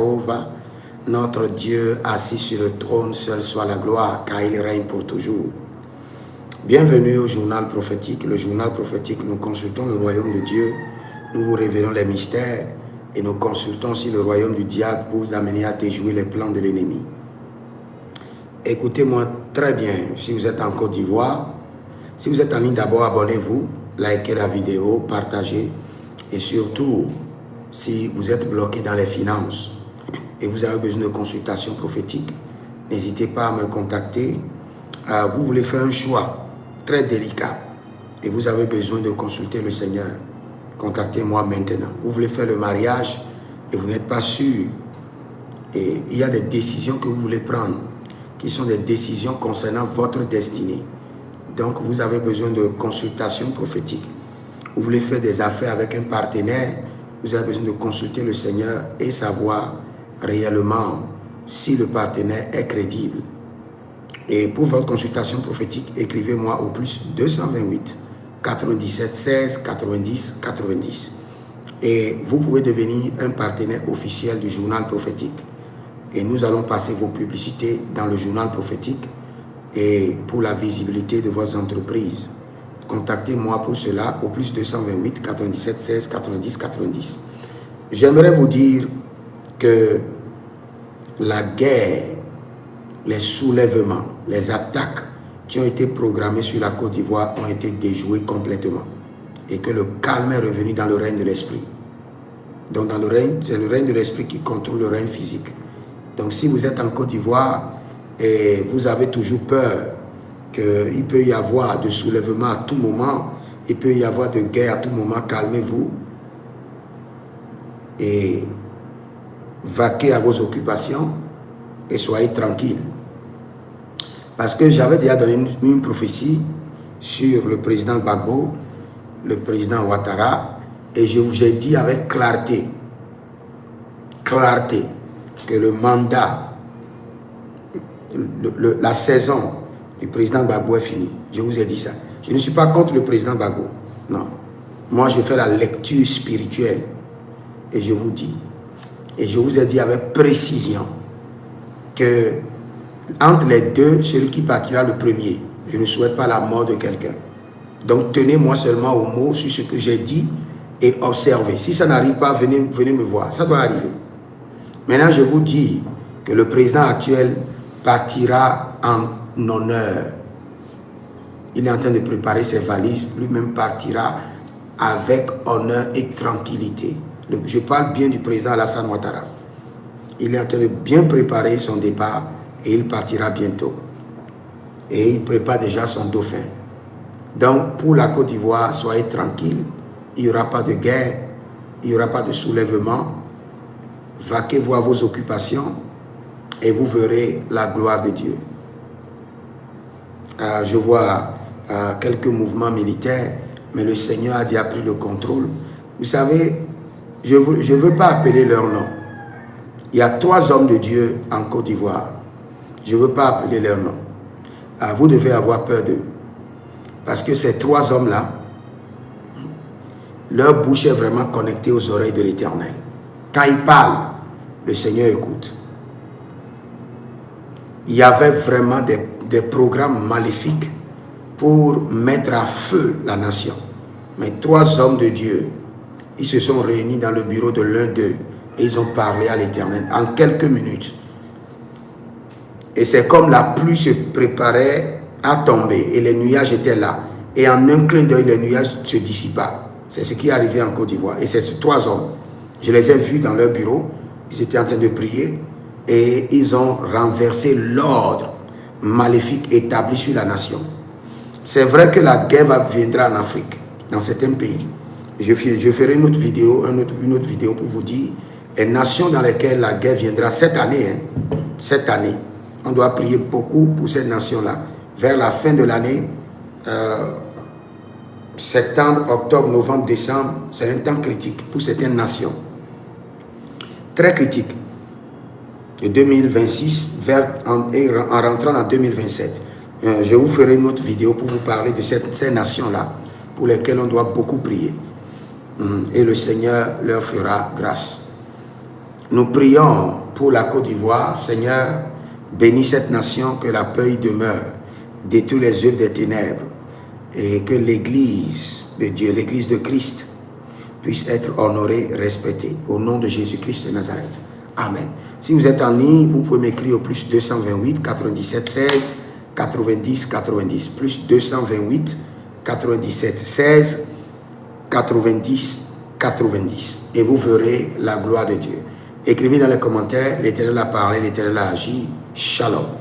Jéhovah, notre Dieu assis sur le trône, seul soit la gloire, car il règne pour toujours. Bienvenue au journal prophétique. Le journal prophétique, nous consultons le royaume de Dieu, nous vous révélons les mystères et nous consultons aussi le royaume du diable pour vous amener à déjouer les plans de l'ennemi. Écoutez-moi très bien si vous êtes en Côte d'Ivoire. Si vous êtes en ligne, d'abord abonnez-vous, likez la vidéo, partagez. Et surtout, si vous êtes bloqué dans les finances et vous avez besoin de consultation prophétique, n'hésitez pas à me contacter. Vous voulez faire un choix très délicat et vous avez besoin de consulter le Seigneur, contactez-moi maintenant. Vous voulez faire le mariage et vous n'êtes pas sûr. Et il y a des décisions que vous voulez prendre qui sont des décisions concernant votre destinée. Donc, vous avez besoin de consultation prophétique. Vous voulez faire des affaires avec un partenaire, vous avez besoin de consulter le Seigneur et savoir réellement si le partenaire est crédible. Et pour votre consultation prophétique, écrivez-moi au plus 228 97 16 90 90. Et vous pouvez devenir un partenaire officiel du journal prophétique. Et nous allons passer vos publicités dans le journal prophétique et pour la visibilité de votre entreprise. Contactez-moi pour cela au plus 228 97 16 90 90. J'aimerais vous dire que la guerre, les soulèvements, les attaques qui ont été programmées sur la Côte d'Ivoire ont été déjouées complètement et que le calme est revenu dans le règne de l'esprit. Donc dans le règne, c'est le règne de l'esprit qui contrôle le règne physique. Donc si vous êtes en Côte d'Ivoire et vous avez toujours peur qu'il peut y avoir de soulèvement à tout moment, il peut y avoir de guerre à tout moment, calmez-vous et vaquez à vos occupations et soyez tranquilles. Parce que j'avais déjà donné une prophétie sur le président Gbagbo, le président Ouattara, et je vous ai dit avec clarté, que le mandat, la saison du président Gbagbo est finie. Je vous ai dit ça. Je ne suis pas contre le président Gbagbo. Non. Moi, je fais la lecture spirituelle. Et je vous dis, et je vous ai dit avec précision, que entre les deux, celui qui partira le premier, je ne souhaite pas la mort de quelqu'un. Donc, tenez-moi seulement au mot sur ce que j'ai dit et observez. Si ça n'arrive pas, venez me voir. Ça doit arriver. Maintenant, je vous dis que le président actuel partira en honneur. Il est en train de préparer ses valises. Lui-même partira avec honneur et tranquillité. Je parle bien du président Alassane Ouattara. Il est en train de bien préparer son départ et il partira bientôt. Et il prépare déjà son dauphin. Donc, pour la Côte d'Ivoire, soyez tranquille. Il n'y aura pas de guerre. Il n'y aura pas de soulèvement. Vaquez-vous à vos occupations et vous verrez la gloire de Dieu. Je vois quelques mouvements militaires, mais le Seigneur a déjà pris le contrôle. Vous savez, je ne veux pas appeler leur nom. Il y a 3 hommes de Dieu en Côte d'Ivoire. Je ne veux pas appeler leur nom. Vous devez avoir peur d'eux. Parce que ces 3 hommes-là, leur bouche est vraiment connectée aux oreilles de l'Éternel. Quand ils parlent, le Seigneur écoute. Il y avait vraiment des programmes maléfiques pour mettre à feu la nation. Mais 3 hommes de Dieu, ils se sont réunis dans le bureau de l'un d'eux et ils ont parlé à l'Éternel en quelques minutes. Et c'est comme la pluie se préparait à tomber et les nuages étaient là. Et en un clin d'œil, les nuages se dissipa. C'est ce qui est arrivé en Côte d'Ivoire. Et c'est ces 3 hommes. Je les ai vus dans leur bureau. Ils étaient en train de prier et ils ont renversé l'ordre maléfique établi sur la nation. C'est vrai que la guerre viendra en Afrique, dans certains pays. Je ferai une autre vidéo pour vous dire les nations dans lesquelles la guerre viendra cette année. Cette année. On doit prier beaucoup pour cette nation-là. Vers la fin de l'année, septembre, octobre, novembre, décembre, c'est un temps critique pour certaines nations. Très critique. De 2026 en rentrant en 2027. Je vous ferai une autre vidéo pour vous parler de ces nations-là pour lesquelles on doit beaucoup prier. Et le Seigneur leur fera grâce. Nous prions pour la Côte d'Ivoire. Seigneur, bénis cette nation, que la paix demeure, détruis les œuvres des ténèbres, et que l'Église de Dieu, l'Église de Christ, puisse être honorée, respectée. Au nom de Jésus-Christ de Nazareth. Amen. Si vous êtes en ligne, vous pouvez m'écrire au plus 228 97 16 90 90. Plus 228 97 16 90 90. Et vous verrez la gloire de Dieu. Écrivez dans les commentaires, l'Éternel a parlé, l'Éternel a agi. Shalom.